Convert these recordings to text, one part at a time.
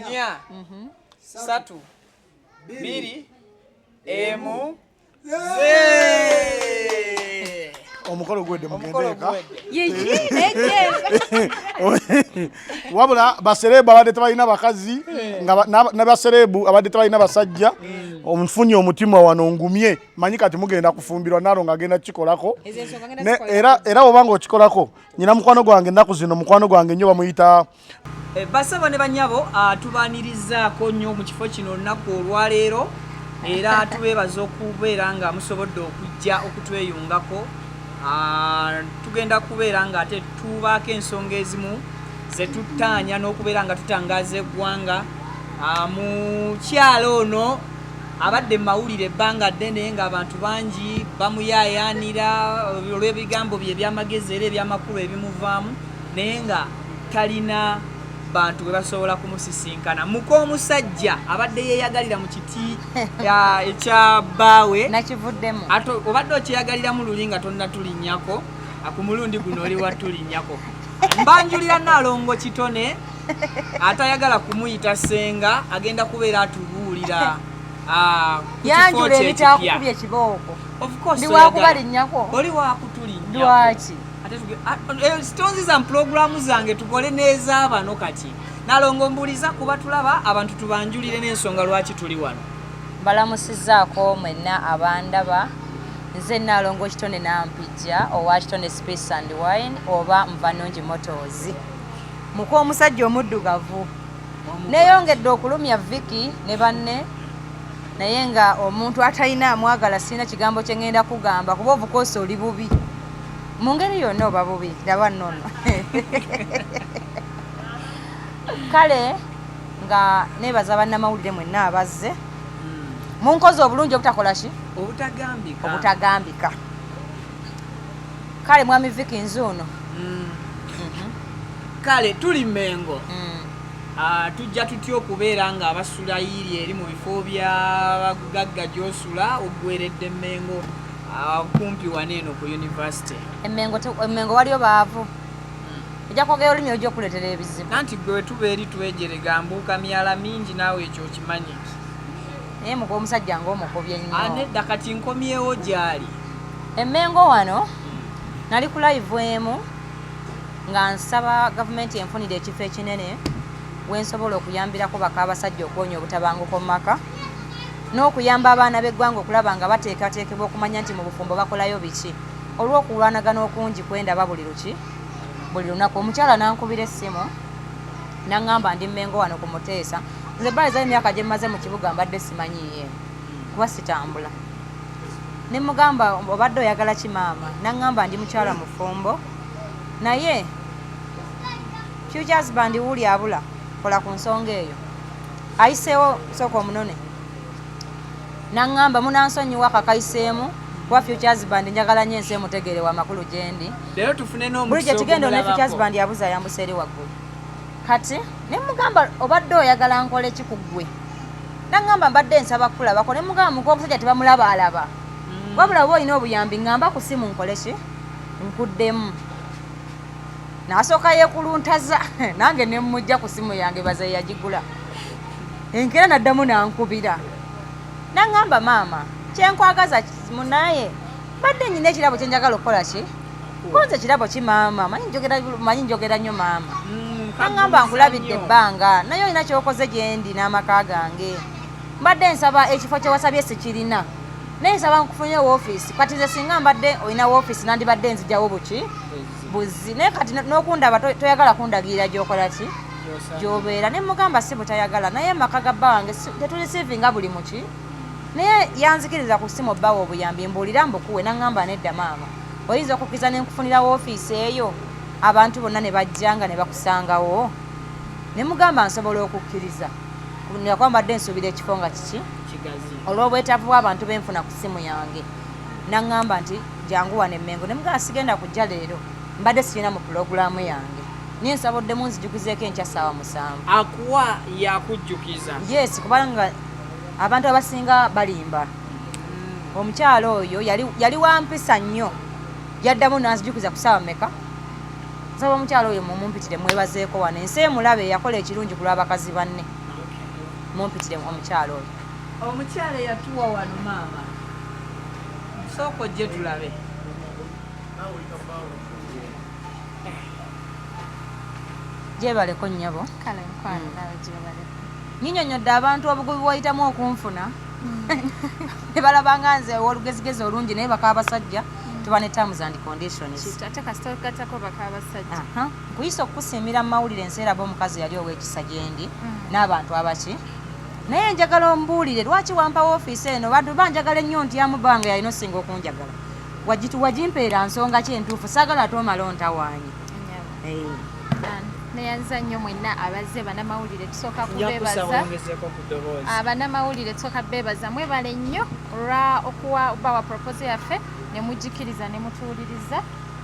nya satu biri emu omukolo gwedde mugendeeka wabula baserebu abadde tebalina bakazi n'abaserebu abadde tebalina basajja omufunye omutima wano ngumye manyi kati mugenda kufumbirwa Nalongo agenda kikolako era obanga okikolako nyina mukwano gwange ennaku zino mukwano gwange nnyo bamuyita basabo ne banyabo tubaanirizaako nnyo mu kifo kino olunaku olwaleero era tubeebaza okubeera nga musobodde okujja okutweyungako tugenda kubeera nga ate tubaako ensonga ezimu zetutaanya n'okubeera nga tutangaza eggwanga mu kyalo ono abadde mawulire ebbanga ddene ng'abantu bangi bamuyaayaanira olw'ebigambo bye ebyamagezi era ebyamakulu ebimuvaamu naye nga talina bantu bwe basobola kumusisinkana muko omusajja abadde yeeyagalira mu kiti ekya bbaawe nakivuddemu obadde okyeyagalira mu luli nga tonna tulinnyako ku mulundi guno oli watulinnyako mbanjulira Nalongo Kitone atayagala kumuyita senga agenda kubeera atubuulira yanjula ebitakukubye kibooko ndi wakubalinnyako oli wakutulinnyako lwaki stonzi za programu zange tukole neza bano kati Nalongo mbuliza kuba tulaba abantu tubanjulire n'ensonga lwaki tuli wano mbalamusizaako mwenna abandaba nze Nalongo Kitone nampijja owa Kitone Space and Wine oba Nvanongi Motors muko omusajja omuddugavu neyongedde okulumya Vicky ne banne naye nga omuntu atalina amwagala sina kigambo kye ngenda kugamba kuba obukoosi oli bubi mu ngeri yonna oba bubi ndaba nnono kale nga nebaza bannamawulire mwenna abazze munkozi obulungi obutakola ki obutagambika kale mwami Vicky nzuuno kale tuli Mengo tujja tutya okubeera nga abasula yiri eri mu bifo byabagagga gy'osula oggweredde Mengo kumpi waneeno ku university Mengo waliyo baavu ejja kwogera olulimi ojja okuleetera ebizibu nanti gwe tuba eri twejerega mbuuka myala mingi naawe ekyo okimanyi naye muka omusajja ng'omukobye nnyo nedda kati nkomyewo gyali Mengo wano nali ku live emu nga nsaba gavumenti enfunire ekifo ekinene wensobola okuyambirako baka abasajja okwonya obutabanguko mu maka n'okuyamba abaana b'eggwanga okulaba nga bateekateekebwa okumanya nti mu bufumbo bakolayo biki olw'okulwanagana okungi kwendaba buli lunaku omukyala nankubira essimu naŋŋamba ndi Mengo wano ku Muteesa nze baliza emyaka gye mmaze mu kibuga mbadde simanyiye kuba sitambula ne mugamba obadde oyagala ki maama naŋŋamba ndi mukyala mufumbo naye futures band wuli abula kola ku nsonga eyo ayiseewo sooka omunone naŋŋamba munansonyiwa kakayiseemu kuba futures band njagala nnyo ensi emutegerewa amakulu gye ndi buli gye kigenda ne futures band yabuza yambusa eri waggulu kati ne mugamba obadde oyagala nkole ki ku ggwe naŋŋamba mbadde nsaba kulabako ne mugamba muka omusajja tebamulabaalaba wabula oba olina obuyambi ŋŋamba ku simu nkole ki nkuddemu n'asooka yeekuluntaza nange ne mmujja ku simu yange baza yagigula enkera naddamu nankubira naŋŋamba maama kyenkwagaza munaye badde nyina ekirabo kyenjagala okukola ki konze kirabo ki maama manyi njogera nnyo maama naŋŋamba nkulabidde ebbanga naye olina kyokoze gye ndi n'amaka gange mbadde nsaba ekifo kyewasabye sikirina naye nsaba nkufunye woofiisi kati nze singa mbadde olina woofiisi nandibadde nzijjawo buki buzi naye kati n'okundaba toyagala kundagirira gyokola ki gyobeera ne mugamba si butayagala naye maka ga bba wange tetulisiivinga buli muki naye yanzikiriza ku simu bbawo obuyambi mbuulira mbukuwe naŋŋamba nedda maama oyinza okukkiriza ne nkufunira woofiisi eyo abantu bonna ne bajjanga ne bakusangawo ne mugamba nsobola okukkiriza nakuba mbadde nsuubira ekifo nga kiki olw'obwetaavu bw'abantu benfuna ku simu yange naŋŋamba nti jangu wane Mengo ne mugamba sigenda kujja leero mbadde sirina mu pulogulaamu yange niye nsaboddemu nzijukizeeko enkya ssaawa 7 akuwa yakujjukiza yes kubanga abantu abasinga balimba omukyalo oyo yali wampisa nnyo yaddamu nanzijukiza ku ssaawa meka nsaba omukyalo oyo mumumpitire mwebazeeko wano ensi emulabe yakola ekirungi ku lw'abakazi banne mumpitire omukyalo oyo omukyalo yatuwa wano maama sooka ojje tulabe gyebaleko nnyabo nyinyonyodde abantu obugubi bwayitamu okunfuna ne balabanga nze olugezigezi olungi naye baka abasajja tuba ne terms and conditions nkuyisa okukusiimira mu mawulire enseeraba omukazi yali ow'ekisa gyendi n'abantu abaki naye njagala ombuulire lwaki wampa woofiisi eno bantu banjagala ennyo ntyamu banga yalina osinga okunjagala wagimpeera nsonga kyentuufu saagala ate omala ontawaanyi neyanza nnyo mwenna abazze bannamawulire tusooka kubeebaza bannamawulire tusooka beebaza mwebale nnyo olwa okubawa propose yaffe ne mugikiriza ne mutuuliriza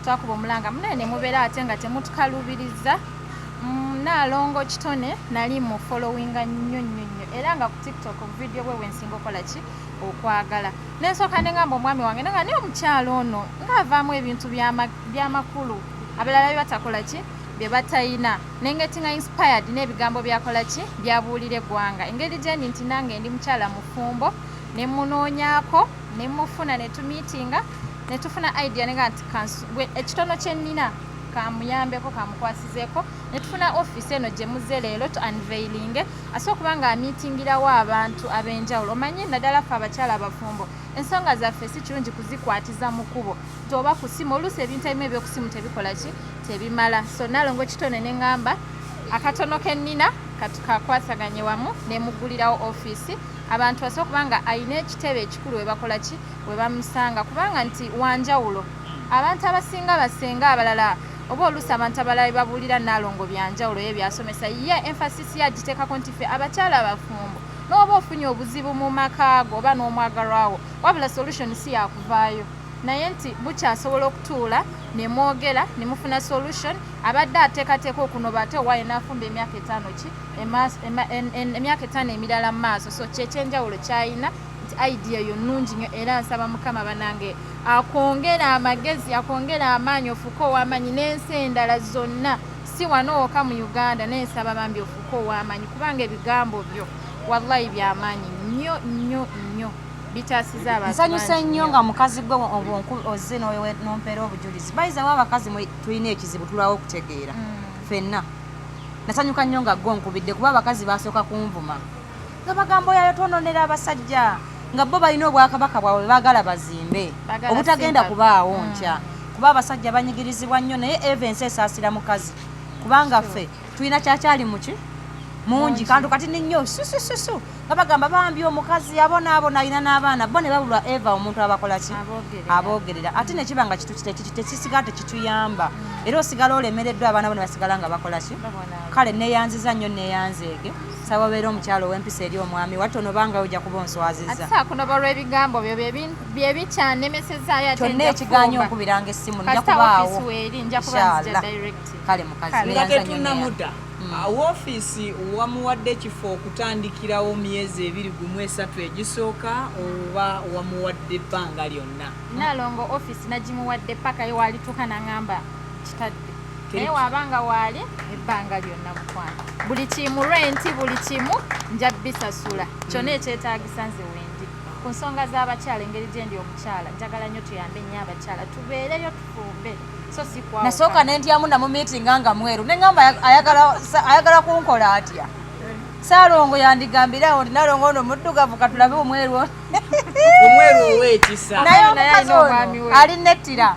twakuba omulanga munene ne mubeera ate nga temutukalubiriza Nalongo Kitone nali mu followinga nnyo era nga ku TikTok video bwe wensinga okola ki okwagala nensooka ne ngamba omwami wange nga naye omukyalo ono ngaavaamu ebintu by'amakulu abalala bye batakola ki bye batayina nengeti nga inspired n'ebigambo byakola ki byabuulira eggwanga engeri gyendi nti nange ndi mukyala mufumbo ne munoonyaako ne mufuna ne tumiitinga ne tufuna idea nenga nti ekitono kye nnina kamuyambeko kamukwasizeeko ne tufuna office eno gye muzze leero to unveiling ase okuba nga amiitingirawo abantu ab'enjawulo omanyi naddala ffe abakyala abafumbo ensonga zaffe si kirungi kuzikwatiza mu kubo nti oba ku simu oluusi ebintu ebimu ebyokusimu tebikola ki tebimala so Nalongo Kitone ne ŋŋamba akatono ke nnina kakwasaganye wamu ne mugulirawo office abantu basobola okuba nga alina ekitebe ekikulu we bakola ki we bamusanga kubanga nti wanjawulo abantu abasinga basenga abalala oba oluusi abantu abalala babuulira Nalongo byanjawulo ye byasomesa ye emphasis yagiteekako nti ffe abakyala abafumbo n'oba ofunye obuzibu mu maka go oba n'omwagalwawo wabula solution si yakuvaayo naye nti bukyasobola okutuula ne mwogera ne mufuna solution abadde ateekateeka okunoba ate owaaye n'afumba emyaka 5 ki emyaka 5 emirala mu maaso so kyekyenjawulo kyayina nti idea yo nnungi nnyo era nsaba mukama banange akwongera amagezi akwongera amaanyi ofuuke ow'amaanyi n'ensi endala zonna si wano wokka mu Uganda nensaba bambi ofuuke ow'amaanyi kubanga ebigambo byo wallahi byamaanyi nnyo bitasiza abantu nsanyusa nnyo nga mukazi gwe ozze nompeera obujulizi bayizawo abakazi tulina ekizibu tulwawo okutegeera ffenna nasanyuka nnyo nga gwe nkubidde kuba abakazi basooka kunvuma nga bagamba yayo twononera abasajja nga bo balina obwakabaka bwabwe baagala bazimbe obutagenda kubaawo nkya kuba abasajja banyigirizibwa nnyo naye evensi esaasira mukazi kubanga ffe tulina kyakyali muki mungi kantu kati nnyo susususu nga bagamba bambi omukazi abonaabona alina n'abaana bo ne babulwa eva omuntu abakola ki aboogerera ate nekiba nga tekisigala tekituyamba era osigala olemereddwa abaana bo ne basigala nga bakola ki kale neyanziza nnyo neyanzeege saba obeera omukyalo ow'empisa eri omwami watono banga ojja kuba onswazizza ate akunoba olw'ebigambo byo bye bikyanemesezaayo ate kyonna ekiganya okubiranga essimu nja kubaawo kale mukazi nga tetunnamuda woofiisi wamuwadde ekifo okutandikirawo myezi 23 egisooka oba wamuwadde ebbanga lyonna Nalongo office nagimuwadde paka yo walituuka naŋŋamba kitadde naye wabanga waali ebbanga lyonna mukwano buli kimu renti buli kimu nja bisasula kyonna ekyetaagisa nze wendi ku nsonga z'abakyala engeri gyendi omukyala njagala nnyo tuyambe nnyo abakyala tubeereyo tufumbe nasooka nentyamu namu meetinga nga mweru neŋŋamba ayagala kunkola atya Saalongo yandigambirawo nti Nalongo ono muddugavu katulabe omweru ow'ekisa naye omukazi ono alinettira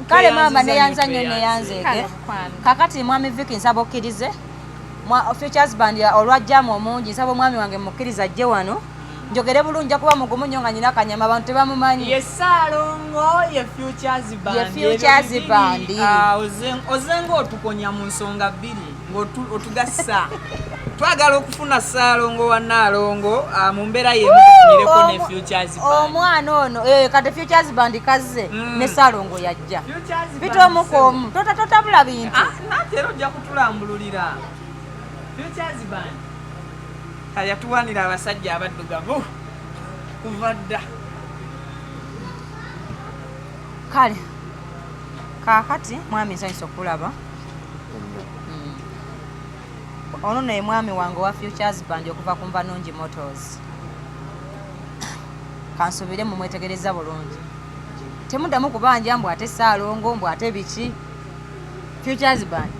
kale maama neyanza nnyo neyanzeeke kakati mwami Vicky nsaba okkirize futures band olwajjamu omungi nsaba omwami wange mukkiriza ajje wano njogere bulungi kuba mugumu nnyo nga nyina akanyama abantu tebamumanyi ye Saalongo ye futures band ozenga otukonya mu nsonga bbiri ng'otugassa twagala okufuna Saalongo wa Nalongo mu mbeera yemutufunireko ne futures band omwana ono kati futures band kazze ne Saalongo yajja bitoomukomu totabula bintu nate era ojja kutulambululira futures band yatuwanira abasajja abaddugavu kuva dda kale kaakati mwami nsanyusa okulaba ono naye mwami wange wa Futures Band okuva ku Nvanungi Motors. Kansubire mu mwetegereza bulungi. Temuddamu kubanja mbu ate Saalongo mbu ate biki. Futures Band.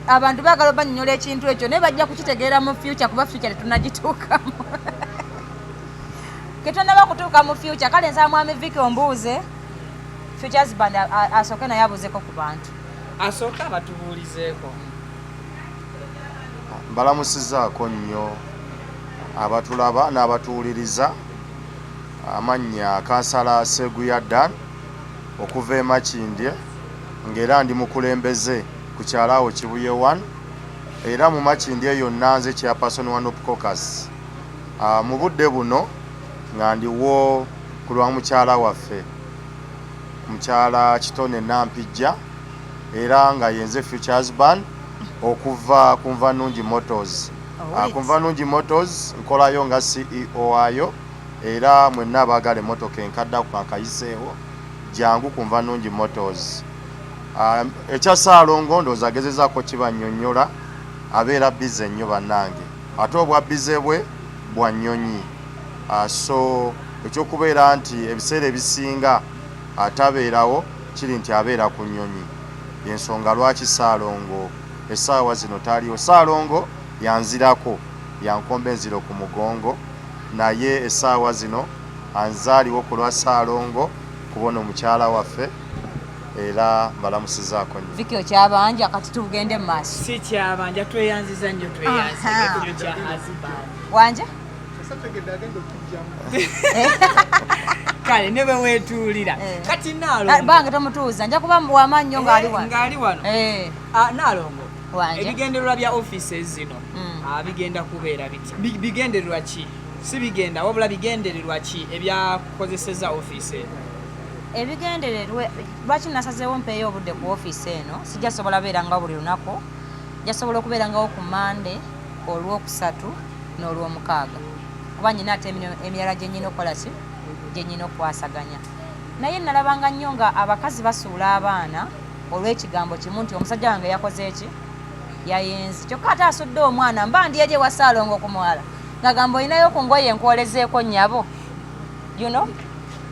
Abantu bagala banyonyola ekintu ekyo naye bajja kukitegeera mu future kuba future tetunagituukamu. Kitone bakutuuka mu future kale nsaba mwami Vicky ombuuze Futures Band asooke naye abuuzeeko ku bantu. Asooka batubuulizeeko. Mbalamusizaako nnyo abatulaba n'abatuwuliriza. Amannya Kansala Seguyadan okuva e Makindye ng'era ndi mukulembeze ku kyalawo Kibuye 1 era mu Makindye yonna nze chairperson wa Nup Caucus. Mu budde buno nga ndiwo ku lwa mukyala waffe mukyala Kitone Nampijja era nga yenze Futures Band okuva ku Nvanungi Motors. Ku Nvanungi Motors nkolayo nga CEO wayo era mwenna abaagala emmotoka enkadda ku akayiseewo jangu ku Nvanungi Motors. Ekya Saalongo ndowooza agezezaako kibannyonnyola abeera bize nnyo bannange ate obwa bize bwe bwa nnyonyi. So ekyokubeera nti ebiseera ebisinga atabeerawo kiri nti abeera ku nnyonyi. Yensonga lwaki Saalongo essaawa zino taliyo. Saalongo yanzirako yankomba enziro ku mugongo naye essaawa zino anzaaliwo ku lwa Saalongo kubona omukyala waffe era mbalamusizaako nnyo. Vicky okyabanja kati tugende mu maaso. Si kyabanja tweyanziza nnyo tweyanzike kyo kya husband. Wanje? Kale ne bwe weetuulira. Kati Nalongo. Bange tomutuuza nja kuba wamannyo ng'ali wano. Ng'ali wano. Nalongo. Wanje. Ebigendererwa bya offices zino bigenda kubeera biti. Bigendererwa ki? Si bigenda wabula bigendererwa ki ebyakozeseza office eno? Ebigendererwa lwaki nasazeewo mpeeyo obudde ku office eno sijja sobola beera nga buli lunaku. Njasobola okubeera ngawo ku Monday, Olwokusatu n'Olwomukaaga. Kuba nyina ate emirala gye nyina okukola ki? Gye nyina okwasaganya. Naye nalabanga nnyo nga abakazi basuula abaana olw'ekigambo kimu nti omusajja wange yakoze eki? Yayenzi. Kyokka ate asudde omwana mba ndi eri ewa Saalongo okumuwala. Nagamba olinayo ku ngoye enkwolezeeko nnyabo. You know?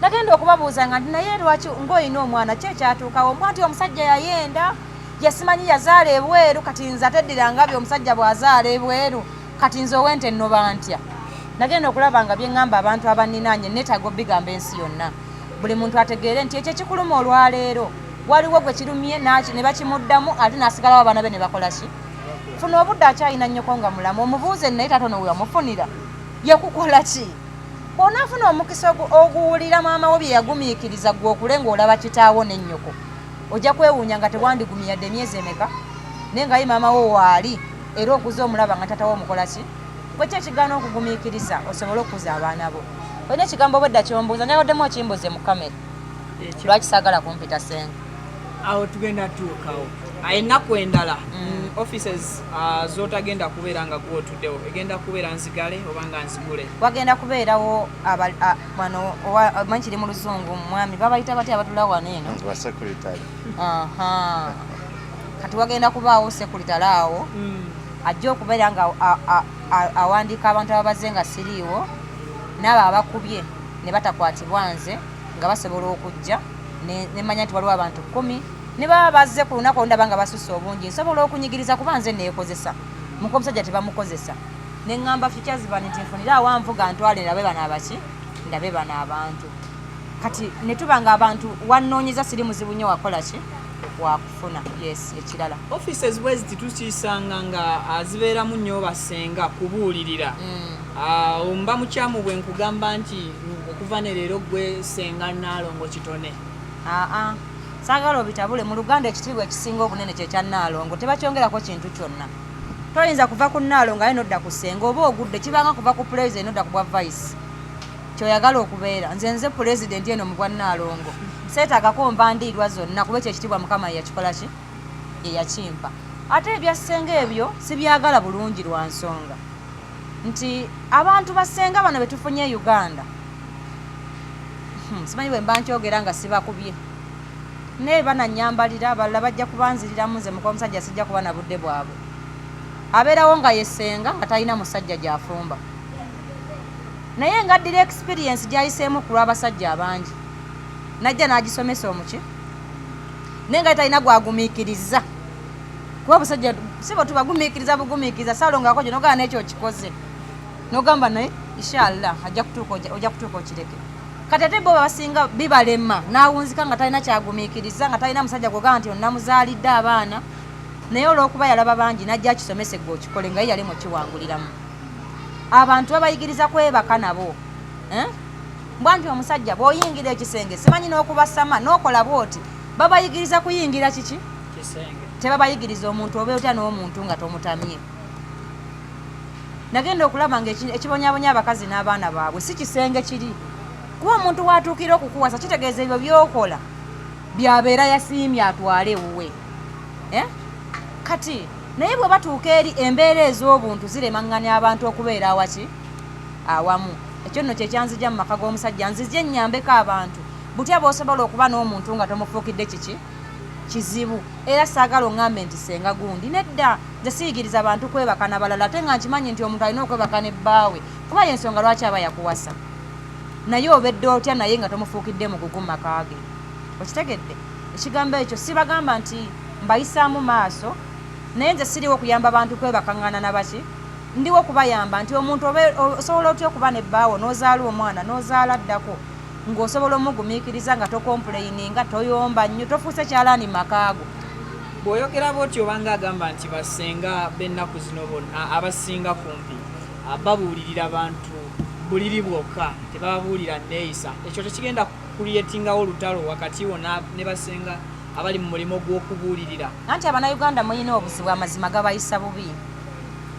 Nagenda okubabuuza nga nti naye lwaki ng'olina omwana ki ekyatuukawo? Mbwa nti omusajja yayenda yasimanyi yazaala ebweru kati nze ateddiranga bye omusajja bw'azaala ebweru kati nze owente nnoba ntya. Nagenda okulaba nga bye ŋŋamba abantu abaninaanye neetaaga bigamba ensi yonna. Buli muntu ategeere nti ekyo ekikuluma olwaleero waliwo gwe kirumye ne bakimuddamu ate n'asigalawo abaana be ne bakola ki? Funa obudde akyalina nnyoko nga mulamu omubuuze naye tatono we wamufunira yakukola ki? Onaafuna omukisa oguwulira maama wo bye yagumiikiriza gwe okule ng'olaba kitaawo n'ennyoko ojja kwewuunya nga tewandigumiyadde emyezi emeka naye nga ye maama wo waali era okuza omulaba nga tatawo omukola ki? Bwekyo ekigaana okugumiikiriza osobole okuza abaana bo. Olina ekigambo bwedda kyombuuza nyayoddemu okimbuze mu kamera lwaki saagala kumpita senga. Awo tugenda tuukawo. Enaku endala offices z'otagenda kubeera nga gw'otuddewo egenda kubeera nzigale oba nga nzigule? Wagenda kubeerawo wano manyi kiri mu luzungu mwami babayita batya abatula wano eno? Kati wagenda kubaawo sekuritale awo ajja okubeera nga awandiika abantu ababaze nga siriiwo n'abo abakubye ne batakwatibwa nze nga basobola okujja ne manya nti waliwo abantu 10 ne baba bazze ku lunaku olundaba nga basusse obungi nsobola okunyigiriza kuba nze neekozesa muko omusajja tebamukozesa ne ŋŋamba Futures Band nti nfunira awanvuga ntwale ndabe bano abaki ndabe bano abantu kati ne tuba nga abantu wannoonyeza siri muzibu nnyo wakola ki wakufuna. Yes, ekirala offices bwe ziti tukisanga nga zibeeramu nnyo basenga kubuulirira. Mba mukyamu bwe nkugamba nti okuva ne leero gwe senga Nalongo Kitone. Saagala obitabule mu Luganda ekitiibwa ekisinga obunene kye kya Nalongo tebakyongerako kintu kyonna. Toyinza kuva ku Nalongo aye nodda ku senga oba ogudde kibanga kuva ku president nodda ku bwa vice kyoyagala okubeera. Nze president eno mu bwa Nalongo seetaagako mbandiirwa zonna kuba ekyo ekitiibwa Mukama yakikola ki? Yakimpa. Ate ebyasenga ebyo sibyagala bulungi lwa nsonga nti abantu basenga bano betufunye Uganda simanyi bwe mba nkyogera nga sibakubye ne bananyambalira abalala bajja kubanziriramu nze muka omusajja sijja kuba na budde bwabwe abeerawo nga yesenga nga talina musajja gy'afumba naye nga addira experience gy'ayiseemu ku lw'abasajja abangi najja n'agisomesa omuki naye nga talina gwagumiikiriza kuba abasajja sibo tubagumiikiriza bugumiikiriza saalongaako gyo nogamba n'ekyo kikoze nogamba naye inshallah ojja kutuuka okireke kati ate bo basinga bibalema n'awunzika nga talina kyagumiikiriza nga talina musajja gwogamba nti onnamuzaalidde abaana naye olw'okuba yalaba bangi najja kisomese gwe okikole nga ye yali mukiwanguliramu abantu babayigiriza kwebaka nabo mbwa nti omusajja bw'oyingira ekisenge simanyi n'okubasama n'okola bwoti babayigiriza kuyingira kiki tebabayigiriza omuntu oba otya n'omuntu nga tomutamye nagenda okulaba nga ekibonyabonya abakazi n'abaana baabwe si kisenge kiri kuba omuntu watuukira okukuwasa kitegeeza ebyo byokola byabeera yasiimye atwale wuwe kati naye bwe batuuka eri embeera ez'obuntu ziremanganya abantu okubeera awaki awamu ekyo nno kyekyanzija mu maka g'omusajja nzije nnyambeko abantu butya bw'osobola okuba n'omuntu nga tomufuukidde kiki kizibu era saagala oŋŋambe nti senga gundi nedda nze siyigiriza abantu kwebaka nabalala ate nga nkimanyi nti omuntu alina okwebaka ne bbaawe kuba yensonga lwaki aba yakuwasa naye obedde otya naye nga tomufuukidde mugugu maka ge okitegedde ekigambo ekyo sibagamba nti mbayisaamu maaso naye nze siriwo okuyamba abantu kwebakaŋŋana nabaki ndiwo okubayamba nti omuntu osobola otya okuba ne bbaawo n'ozaala omwana n'ozaala addako ng'osobola omugumiikiriza nga tokompuleyininga toyomba nnyo tofuuse kyalaani makaago bw'oyogera bw'otyo obanga agamba nti basenga b'ennaku zino bonna abasinga kumpi babuulirira abantu buliri bwokka tebababuulira neeyisa ekyo tekigenda kuliyetingawo olutalo wakati wo ne basenga abali mu mulimo gw'okubuulirira anti abannayuganda muyina obuzibu amazima gabayisa bubi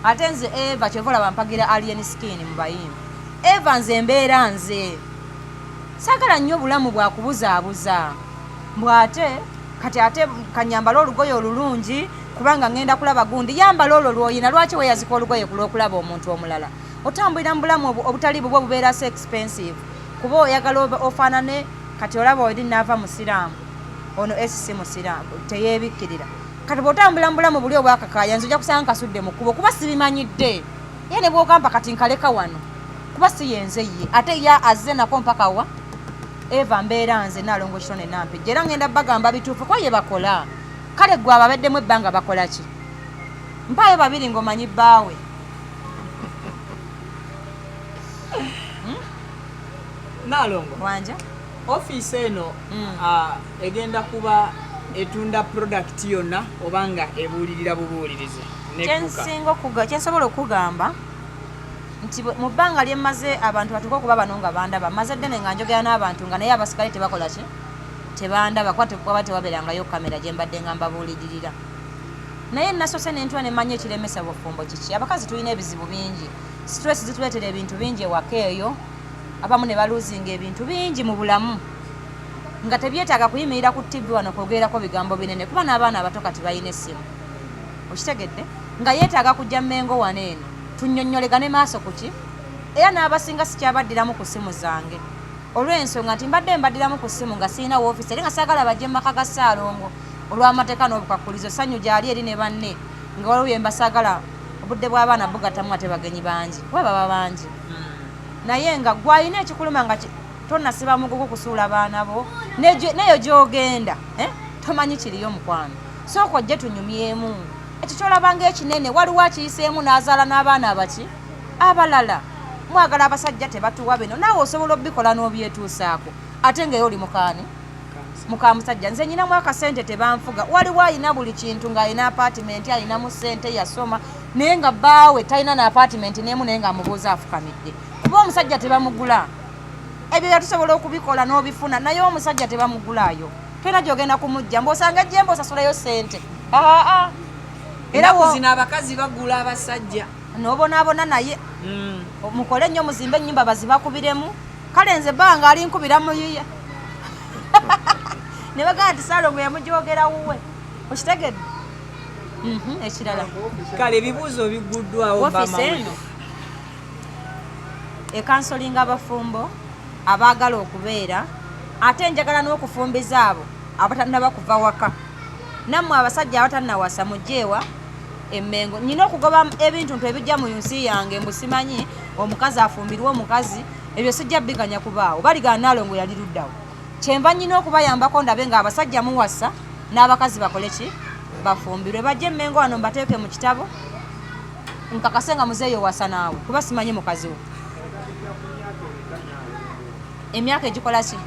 ate nze eva kyova olaba mpagira alien skin mu bayimbi eva nze mbeera nze saagala nnyo obulamu bwakubuzaabuza bw'ate kati ate kanyambala olugoye olulungi kubanga ngenda kulaba gundi yambala olwo lwoyina lwaki weyazika olugoye kulw'okulaba omuntu omulala otambulira mu bulamu obutali bubwo bubeera so expensive kuba oyagala ofaanane kati olaba oli naava musiraamu ono esisi musiraamu teyeebikkirira kati bw'otambulira mu bulamu buli obwakakaaya nze ojja kusanga nkasudde mu kkubo kuba sibimanyidde ye ne bw'ogamba kati nkaleka wano kuba si yenze ye ate ye azze nako mpaka wa eva mbeera nze Nalongo Kitone nampejja era ngenda bagamba bituufu kwa ye bakola kale gwe ababeddemu ebbanga bakola ki mpaayo babiri ng'omanyi bbaawe Nalongo wanja ofiisi eno egenda kuba etunda product yonna obanga ebuulirira bubuulirize kyensobola okugamba nti mu bbanga lyemmaze abantu batuuka okuba bano nga bandaba maze ddene nga njogera n'abantu nga naye abasikale tebakola ki tebandaba kuba tewabeerangayo kamera gye mbadde nga mbabuulirira naye nasose nentula nemanya ekiremesa bufumbo kiki abakazi tulina ebizibu bingi stress zituleetera ebintu bingi ewaka eyo abamu ne baluuzinga ebintu bingi mu bulamu nga tebyetaaga kuyimirira ku tv wano kwogerako bigambo binene kuba n'abaana abato kati balina essimu okitegedde nga yeetaaga kujja mmengo wano eno tunnyonnyolegane maaso kuki era n'abasinga sikyabaddiramu ku ssimu zange olw'ensonga nti mbadde mbaddiramu ku ssimu nga sirina woofiisi eri nga saagala bajje mu maka ga Ssaalongo olw'amateeka n'obukwakulizo sanyu gyali eri ne banne nga waliwo bye mbasaagala obudde bw'abaana bugatamu ate bagenyi bangi kuba baba bangi naye nga gwalina ekikuluma nga tonnasiba mugugu kusuula baana bo neyo gy'ogenda tomanyi kiriyo mukwano sooka ojje tunyumyemu ekyo kyolabanga ekinene waliwo akiyiseemu n'azaala n'abaana abaki abalala mwagala abasajja tebatuwa bino naawe osobola obikola n'obyetuusaako ate ngayo oli mukaani mukamusajja nze nyinamu akasente tebanfuga waliwo alina buli kintu ng'alina apatimenti alinamu ssente yasoma naye nga bbaawe talina n'apatimenti n'emu naye ng'amubuuza afukamidde kuba omusajja tebamugula ebyo yatusobola okubikola n'obifuna naye omusajja tebamugulayo tolina gy'ogenda kumujja mbosanga Jemba osasulayo ssente era zino abakazi bagula abasajja n'obonaabona naye mukole nnyo muzimbe ennyumba bazibakubiremu kale nze bbanga alinkubira muyiye ne bagamba nti Ssaalongo yamugyogera wuwe okitegedde ekirala kale ebibuuzo biguddwawo woofiisi eno ekansolinga abafumbo abaagala okubeera ate njagala n'okufumbiza abo abatannaba kuva waka nammwe abasajja abatannawasa mujjeewa emmengo nyina okugoba ebintu ebijja mu nsi yange mbusimanyi omukazi afumbirwa omukazi ebyo sijja biganya kubaawo baliga Nalongo yali luddawo kyenva nyina okubayambako ndabe nga abasajja muwasa n'abakazi bakole ki bafumbirwe bajje emmengo wano mbateeke mu kitabo nkakase nga muzeeyo wasa naawe kuba simanyi mukazi wo emyaka egikola ki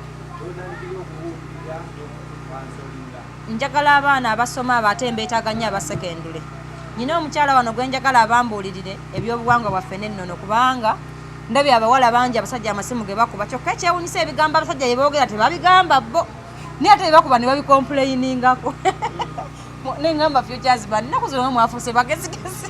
njagala abaana abasoma abate mbeetaganya abasekendule nyina omukyala wano gwe njagala abambuulirire ebyobuwangwa bwaffe n'ennono kubanga ndabye abawala bangi abasajja amasimu ge bakuba kyokka ekyewunyisa ebigambo abasajja bye boogera tebabigamba bo naye ate bebakuba ne babikompleiningako nengamba futures band nnaku zino mwafuuse bagezigezi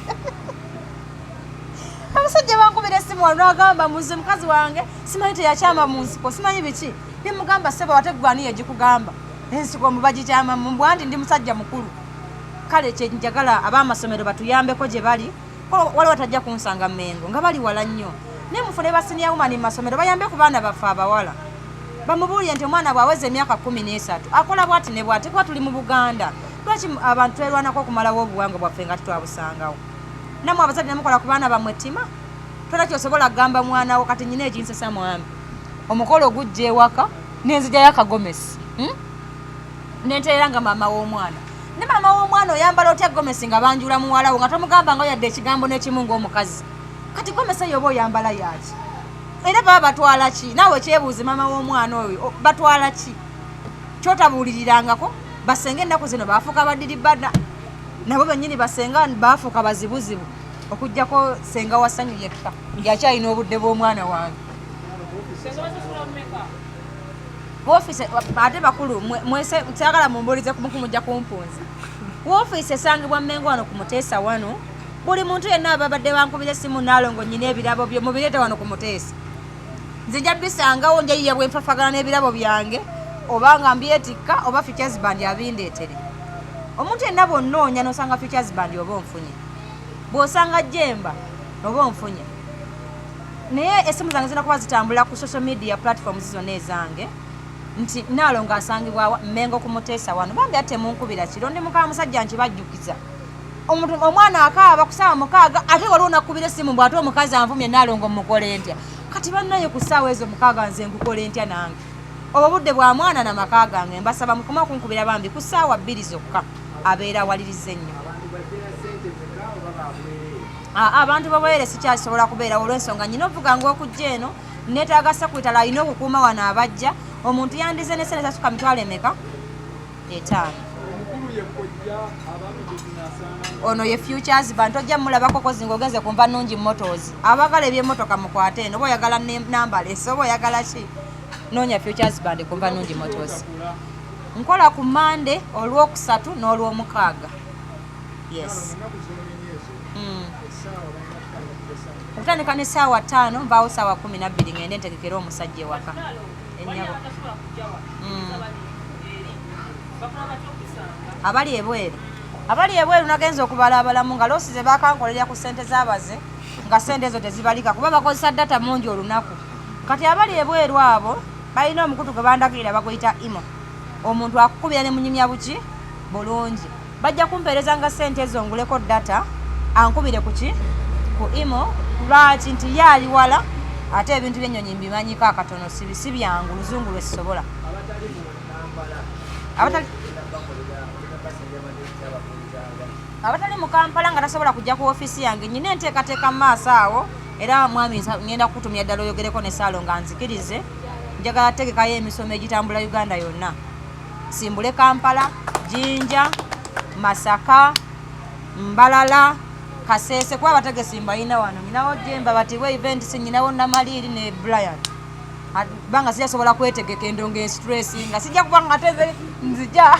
abasajja bankubira essimu wano agamba muze mukazi wange simanyi teyakyama mu nsiko simanyi biki bimugamba seba wategwaniyo egikugamba ensiko mubagikyama mbwanti ndi musajja mukulu kale kyenjagala ab'amasomero batuyambeko gye bali waliwo tajja kunsanga Mmengo nga bali wala nnyo naye mufune basiniya wumani mu masomero bayambe ku baana baffe abawala bamubuulire nti omwana bw'aweza emyaka 13 akola bwati ne bwati kuba tuli mu Buganda lwaki abantu twerwanako okumalawo obuwangwa bwaffe nga tutwabusangawo nammwe abazadde nemukola ku baana bammwe ttima tola kyosobola kugamba mwanawo kati nyina ekinsesa mwami omukolo ogujja ewaka nenzijjayo akagomesi nenteera nga maama w'omwana ne maama w'omwana oyambala otya gomesi nga banjula muwalawo nga tomugamba nga yadde ekigambo n'ekimu ng'omukazi kati gomesi eyo oba oyambala yaki era baba batwala ki naawe kyebuuze maama w'omwana oyo batwala ki kyotabuulirirangako basenga ennaku zino baafuuka badiribada nabo bennyini basenga baafuuka bazibuzibu okujjako senga wasanyu yekka yakyalina obudde bw'omwana wange woofiisi ate bakulu kyagala mumbuulize kumujja kumpunza woofiisi esangibwa Mmengo wano ku Muteesa wano buli muntu yenna ababadde bankubira essimu Nalongo nyina ebirabo byo mubireete wano ku Muteesa nzija bisangawo njayiya bwe nfafagana n'ebirabo byange oba nga mbyetikka oba futures band abindeetere omuntu yenna bw'onnoonya n'osanga futures band oba onfunye bw'osanga Jemba oba onfunye naye essimu zange zirina kuba zitambula ku social media platforms zonna ezange nti Nalongo asangibwa Mmengo ku Muteesa wano bambi ate munkubira kiro ndi mukaba musajja nkibajjukiza omwana akaaba ku ssaawa 6 ate waliwo nakubira essimu bw'ate omukazi anvumye Nalongo mukole ntya kati bannaye ku ssaawa ezo 6 nze nkukole ntya nange obwo budde bwa mwana na maka gange mbasaba mukoma okunkubira bambi ku ssaawa 2 zokka abeera awaliriza ennyo abantu babwere sikyasobola kubeera olw'ensonga nyina ovuga ng'okujja eno neetaaga sekwitala alina okukuuma wano abajja omuntu yandize ne sente zasuka mitwalo emeka 5 ono ye futures band tojja mulabako kozi ng'ogenze kumva nnungi motors abagala ebyemmotoka mukwate eno oba oyagala namba lesi oba oyagala ki noonya futures band kumva nnungi motors nkola ku Monday olw'okusatu n'olw'omukaaga yes okutandika ne ssaawa 5 mbaawo ssaawa 12 ngende ntegekera omusajja ewaka ennyabo abali ebweru nagenza okubala abalamu nga loosi ze bakankolerera ku ssente z'abaze nga ssente ezo tezibalika kuba bakozesa data mungi olunaku kati abali ebweru abo balina omukutu gwe bandagirira baguyita imo omuntu akukubira ne munyumya buki bulungi bajja kumpeereza nga ssente ezo nguleko data ankubire kuki ku imo lwaki nti yaali wala ate ebintu by'ennyonyi mbimanyiko akatono si byangu luzungu lwesisobola abatali mu Kampala nga tasobola kujja ku ofiisi yange nyina enteekateeka mu maaso awo era mwami ngenda kukutumya ddala oyogereko ne Saalo nga nzikirize njagala tegekayo emisomo egitambula Uganda yonna simbule Kampala, Jinja, Masaka, Mbalala, Kasese kuba bategesi mbalina wano nyinawo Jemba batiwe event si nyinawo Namaliri ne Brian banga sijasobola kwetegeka endongo stress nga sijja kuba nga teze nzija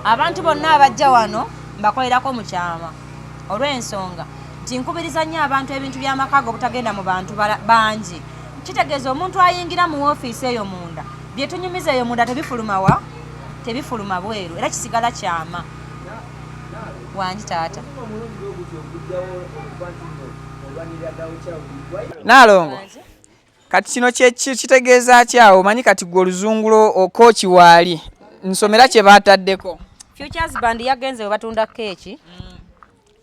abantu bonna abajja wano mbakolerako mu kyama olw'ensonga nti nkubiriza nnyo abantu ebintu by'amakago obutagenda mu bantu bangi kitegeeza omuntu ayingira mu ofiisi eyo munda byetunyumiza eyo munda tebifuluma bweru era kisigala kyama wangi taata Nalongo kati kino kitegeeza kyawo manyi kati gwe oluzungulo okooki waali nsomera kye baataddeko Futures Band yagenze we batunda keeki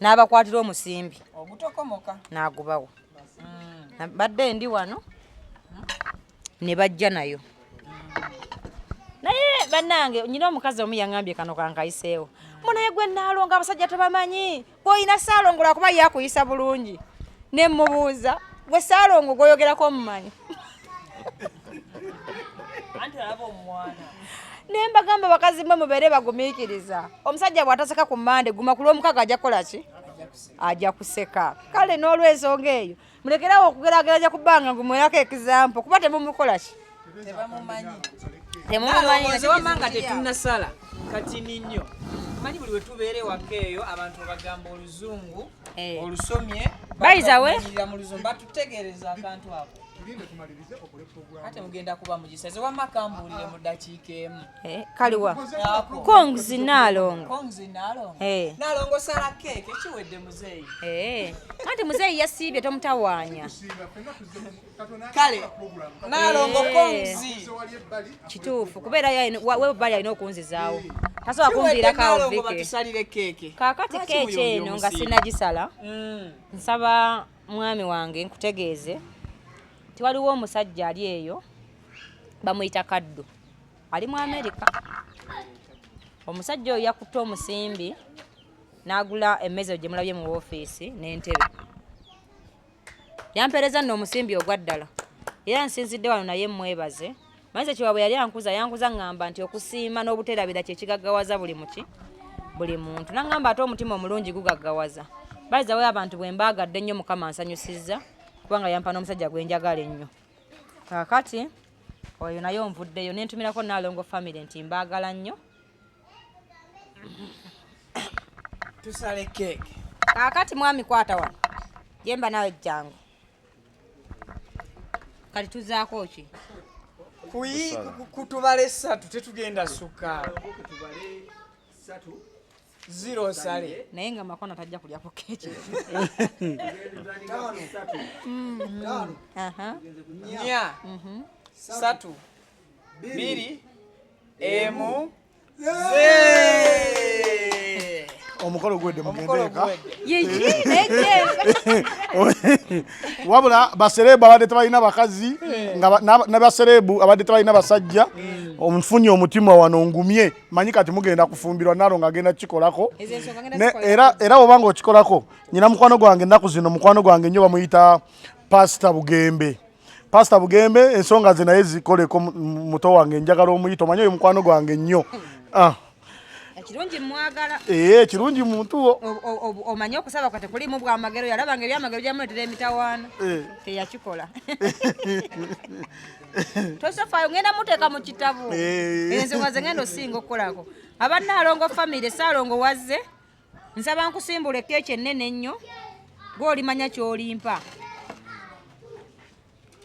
n'abakwatira omusimbi ogutokomoka n'agubawo badde ndi wano ne bajja nayo naye bannange nyina omukazi omu yaŋŋambye kano kankayiseewo munaye gwe Nalongo abasajja tebamanyi gw'olina Saalongo lwakuba yakuyisa bulungi ne mubuuza gwe Saalongo gw'oyogerako omumanyi ne mbagamba bakazi mmwe mubeere bagumiikiriza omusajja bw'ataseka ku Mande guma ku Lwomukaga ajja kukola ki ajja kuseka kale n'olw'ensonga eyo mulekerawo okugeraageranya ku bbanga ngumwerako ekizampo kuba temumukola ki temumumanyi wamanga tetunnasala kati ninyo manyi buli wetubeera ewaka eyo abantu bagamba oluzungu olusomye bayizawe mu luzungu batutegereza akantu ako ate mugenda kuba mugisaze wamma kambuulire mu ddakiika emu kaliwa Konzi Nalongo Nalongo sala keeke kiwedde muzeeyi anti muzeeyi yasiibye tomutawaanya kale Nalongo Konzi kituufu kubeera webbali alina okunzizaawo tasobola kunviirako batusalire keeke kaakati keeki eno nga sinnagisala nsaba mwami wange nkutegeeze tiwaliwo omusajja ali eyo bamuyita Kaddu ali mu Amerika omusajja oyo yakutte omusimbi n'agula emmeza gye mulabye mu woofiisi n'entebe yampeereza nno omusimbi ogwa ddala era nsinzidde wano naye mwebaze manyize kiwabwe yali yankuza ngamba nti okusiima n'obuteerabira kye kigaggawaza buli muntu naŋŋamba ate omutima omulungi gugaggawaza bayizawo abantu bwe mbaagadde nnyo Mukama ansanyusizza kubanga yampa n'omusajja gwe njagala ennyo kaakati oyo naye onvuddeyo nentumirako Nalongo family nti mbaagala nnyo tusale keeke kaakati mwami kwata wano Jemba nawe jjangu kati tuzaako ki kutubale 3 tetugenda sukka 0 sale naye nga Makona tajja kulyako keeki nya 3 2 1 omukolo gwedde mugendeeka wabula baserebu abadde tebalina bakazi ne baserebu abadde tebalina basajja omufunye omutima wano ngumye manyi kati mugenda kufumbirwa Nalongo agenda kikolako era obanga okikolako nyina mukwano gwange ennaku zino mukwano gwange nnyo bamuyita Pastor Bugembe ensonga ze naye zikoleko muto wange njagala omuyita omanyi oyo mukwano gwange nnyo kirungi mwagala kirungi muntu omanyi okusaba kwate kulimu bwamagero yalabanga ebyamagero gyamuletera emitawaana teyakikola tosafaayo ngenda muteeka mu kitabo ensonga ze ngenda osinga okukolako aba Nalongo family Saalongo wazze nsaba nkusimbula keeki ennene ennyo gw'olimanya ky'olimpa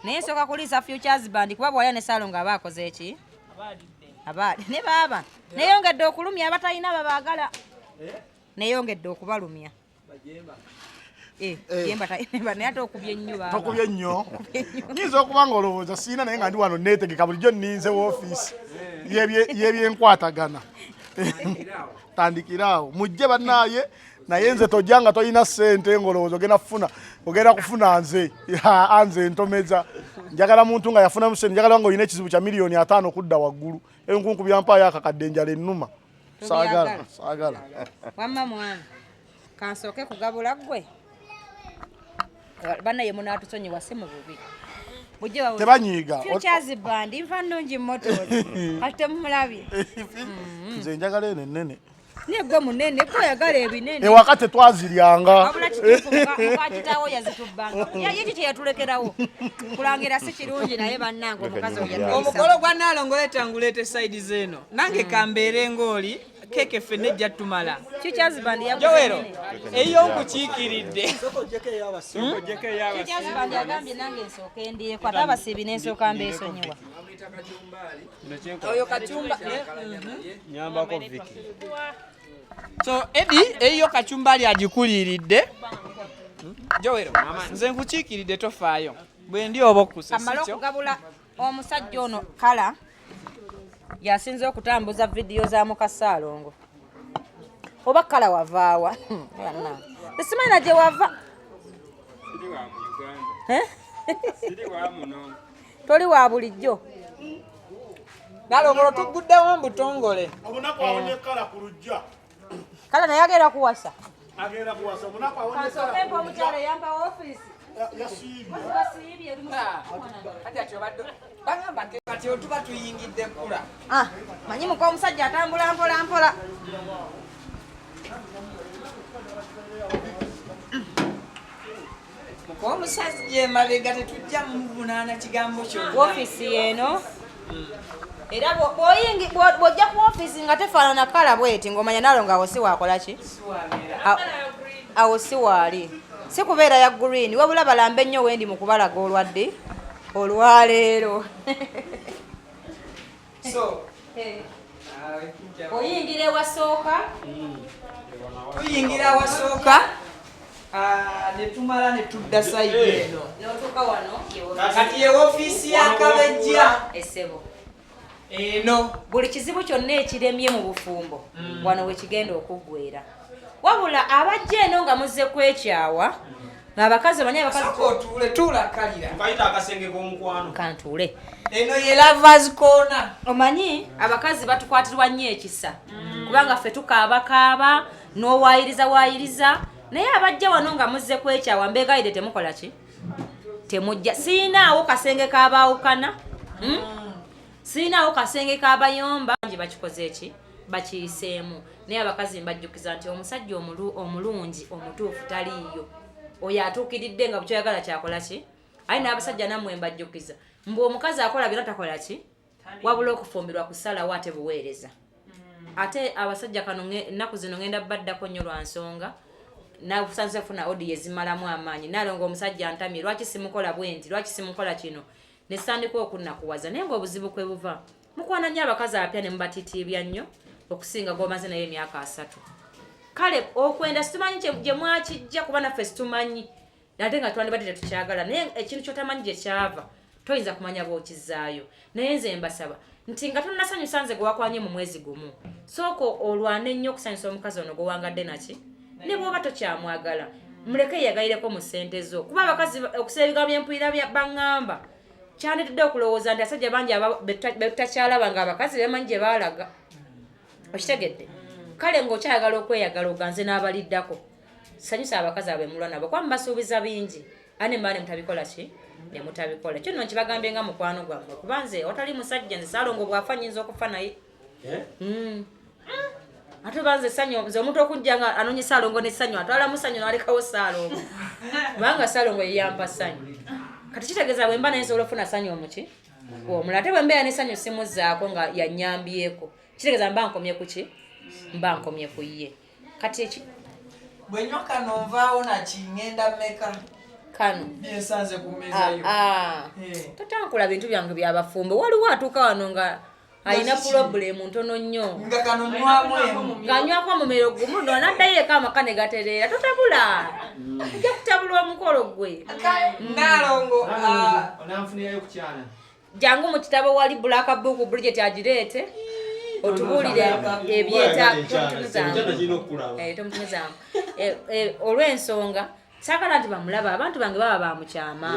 naye nsooka kuliisa Futures Band kuba bw'alya ne Saalongo aba akoze eki abaali ne baaba neyongedde okulumya abatalina babaagala neyongedde okubalumya Jemba naye ate okubye nnyo tokubye nnyo nyinza okuba nga olowooza siina naye nga ndi wano neetegeka bulijjo nninze woofiisi y'ebyenkwatagana tandikiraawo mujje bannaaye naye nze tojja nga tolina ssente ng'olowooza ogenda kufuna nze anze ntomeza njagala muntu nga yafunamu ssente njagala nga olina ekizibu kya miliyoni 5 okudda waggulu enkunku byampaayo akakadde enjala ennuma saagala wamma mwana kansooke kugabula ggwe bannaye munaatusonyiwa si mu bubi tebanyiiga Futures Band nfa nnungi motors kati temumulabye nze njagala eno ennene negwe munene koyagala ebinene ewaka tetwaziryanga wabula kituufu mukakitawo yazitubbanga yeki kyeyatulekerawo kulangira si kirungi naye bannange omukazi omukolo gwa Nalongo leeta nguleete saidi zeeno nange kambeere ng'oli keeke ffenna ejja tumala Futures Band Jowero eyo nkukiikiridde Futures Band yagambye nange nsooke ndieko ate abasiibi n'ensooka mbeesonyiwa oyo kacumba nyambako Viki so Eddie eyo kacumbali agikuliiridde Joero nze nkukiikiridde tofaayo bwe ndi oba okusa kamala okugabula omusajja ono kala yasinze okutambuza vidiyo za Mukasalongo oba kala wavaawa tesimanyina gye wava toli wa bulijjo Nalongo tuguddewo mbutongole obunaku awonye kala ku lujja kala naye agenda kuwasa agenda kuwasa obunaku awonye kansooke omukyala yampa ofiisi yasiibye kati otuba tuyingidde kkula manyi muka omusajja atambula mpola mpola muka omusajja emabega tetujja muvunaana kigambo kyonna ofiisi eno era bw'ojja ku ofiisi nga tefaanana kala bweti ng'omanya Nalongo awo si wakola ki awo si waali si kubeera ya green wabula balambe nnyo wendi mu kubalaga olwadde olwaleero oyingira ewasooka tuyingira awasooka netumala netudda sayidi eno notuuka wano kati ye ofiisi yakabejja essebo eno buli kizibu kyonna ekiremye mu bufumbo wano wekigenda okuggwera wabula abajja eno nga muzze kwekyawa ng'abakazi omanyi otuule tuulakalira kayita akasenge k'omukwano kantuule eno ye lovers corner omanyi abakazi batukwatirwa nnyo ekisa kubanga ffe tukaabakaaba n'owaayiriza naye abajja wano nga muzze kwekyawa mbeegayire temukola ki temujja siinaawo kasenge k'abaawukana siinaawo kasenge k'abayomba ngi bakikoze eki bakiyiseemu naye abakazi mbajjukiza nti omusajja omulungi omutuufu taliiyo oyo atuukiridde nga bukyoyagala kyakola ki aye n'abasajja nammwe mbajjukiza mbu omukazi akola byonna takola ki wabula okufumbirwa kusalawo ate buweereza ate abasajja kano ennaku zino ngenda baddako nnyo lwa nsonga nabusanze funa odi ezimalamu amaanyi Nalongo omusajja antamye lwaki simukola bwenti lwaki simukola kino nesandika okunnakuwaza naye ng'obuzibu kwe buva mukwana nnyo abakazi apya ne mubatitiibya nnyo okusinga g'omaze naye emyaka 3 kale okwenda situmanyi gye mwakijja kuba naffe situmanyi ate nga twandibadde tetukyagala naye ekintu kyotamanyi gye kyava toyinza kumanya bw'okizaayo naye nze mbasaba nti nga tonasanyusa nze gwe wakwanye mu mwezi gumu sooka olwane nnyo okusanyusa omukazi ono gwewangadde naki ne bw'oba tokyamwagala muleke yeyagayireko mu ssente zo kuba abakazi okusaba ebigambo by'empulira baŋŋamba kyandetedde okulowooza nti asajja bangi betutakyalaba nga abakazi bemanyi gye baalaga okitegedde kale ng'okyayagala okweyagala oganze n'abaliddako sanyusa abakazi abwe mulwa nabo kuba mubasuubiza bingi ane mba ne mutabikola ki ne mutabikola kyo nno nkibagambye nga mukwano gwammwe kuba nze otali musajja nze Salongo bw'afa nnyinza okufa naye ate banze essanyu nze omuntu okujja nga anoonye Salongo n'essanyu atwala mu ssanyu n'alekawo Salongo kubanga Salongo yeyampa ssanyu kati kitegeeza bwe mba naye nsobola okufuna ssanyu omuki omulala ate bwe mbeera n'essanyu simuzzaako nga yannyambyeko kitegeeza mba nkomye ku ki mba nkomye ku ye kati eki bwe nnyo kano nvaawo nakingenda mmeka kano byensanze ku mmeeza yo totankula bintu byange byabafumbo waliwo atuuka wano nga alina pulobulemu ntono nnyo nga kano nywamu ng'anywako omumero gumu ndo n'addayo eka amaka ne gatereera totabula ajja kutabula omukolo gwe Nalongo onanfunirayo kukyana jangu mu kitabo wali bulaka buku Bridget agireete otubuulire ebyetomutumizamu olw'ensonga saagala nti bamulaba abantu bange baba bamukyama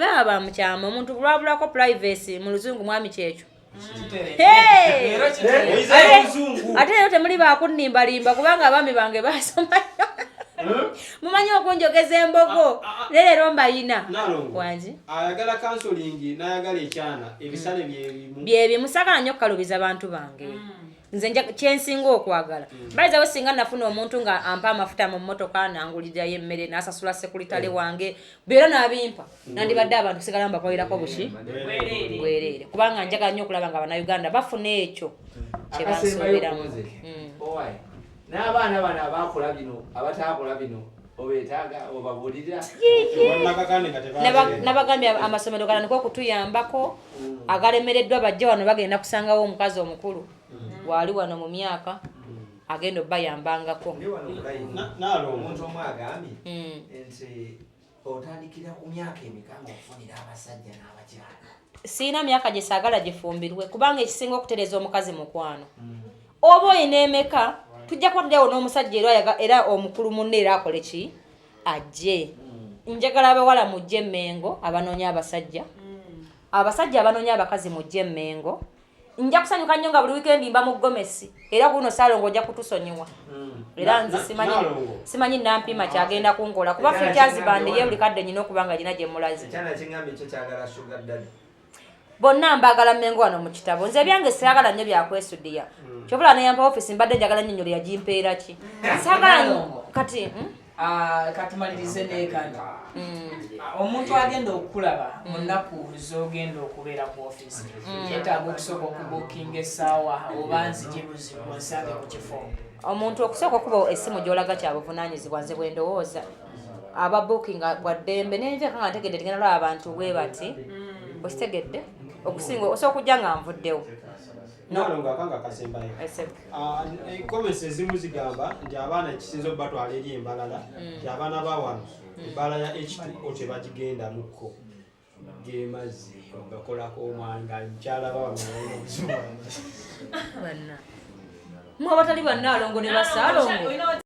baba bamukyama omuntu lwabulako privacy mu luzungu mwami kyekyo ate rero temuli bakunnimbalimba kubanga abaami bange basomayo mumanyi okunjogeza embogo leero mbayina wangi ayagala counseling n'ayagala ekyana ebisale byebimu saagala nnyo okukalubiza abantu bange nze kyensinga okwagala balizawo singa nafuna omuntu nga ampa amafuta mu mmotoka nangulirayo emmere n'asasula sekuritale wange byera n'abimpa nandibadde abantu sigala mbakolirako buki bwereere kubanga njagala nnyo okulaba nga Abannayuganda bafuna ekyo kye bansuubiramu n'abaana bano abakola bino abataakola bino obeetaaga obabuulirira nabagambye amasomero galaniko okutuyambako agalemereddwa bajja wano bagenda kusangawo omukazi omukulu waali wano mu myaka agenda obayambangako. Omuntu omu agambye nti otandikira ku myaka emikambwe okufunira abasajja n'abakyala. Siina myaka gye saagala gifumbirwe kubanga ekisinga okutereza omukazi mukwano. Oba oyina emeka tujja kuba tulyawo n'omusajja era omukulu munne era akole ki ajje. Njagala abawala mujje Emmengo abanoonya abasajja. Abasajja abanoonya abakazi mujje Emmengo. Nja kusanyuka nnyo nga buli weekend mba mu Gomesi era kuno Salongo ojja kutusonyiwa. Era nze simanyi nampima kyagenda kunkola kuba Futures Band ye buli kadde nyina okuba nga gina gye mulazi. Kyana kingambi kyo kyagala sugar daddy. Bonna mbagala Mmengo wano mu kitabo. Nze byange saagala nnyo byakwesuddiya. Kyobula ne yampa office mbadde njagala nnyo nnyolo yagimpeera ki. Saagala kati katumalirize n'ekano. Omuntu agenda okulaba mu nnaku z'ogenda okubeera ku office yeetaaga okusooka okubuukinga essaawa oba nzije buzibu nsange ku kifo. Omuntu okusooka okuba essimu gy'olaga kya buvunaanyizibwa nze bwe ndowooza aba bookinga bwa ddembe nenveka nga ntegedde tegenda laba abantu bwe bati okitegedde okusinga osooka okujja nga nvuddewo. Nalongo akanga kasembayo. Comments ezimu zigamba nti abaana ekisinza okubatwala eri embalala nti abaana bawano ebbala ya H2O tebagigenda mukko gemazzi gakolako omwanga nkyala bawamenya obuzibu mwabatali bannalongo ne basaalongo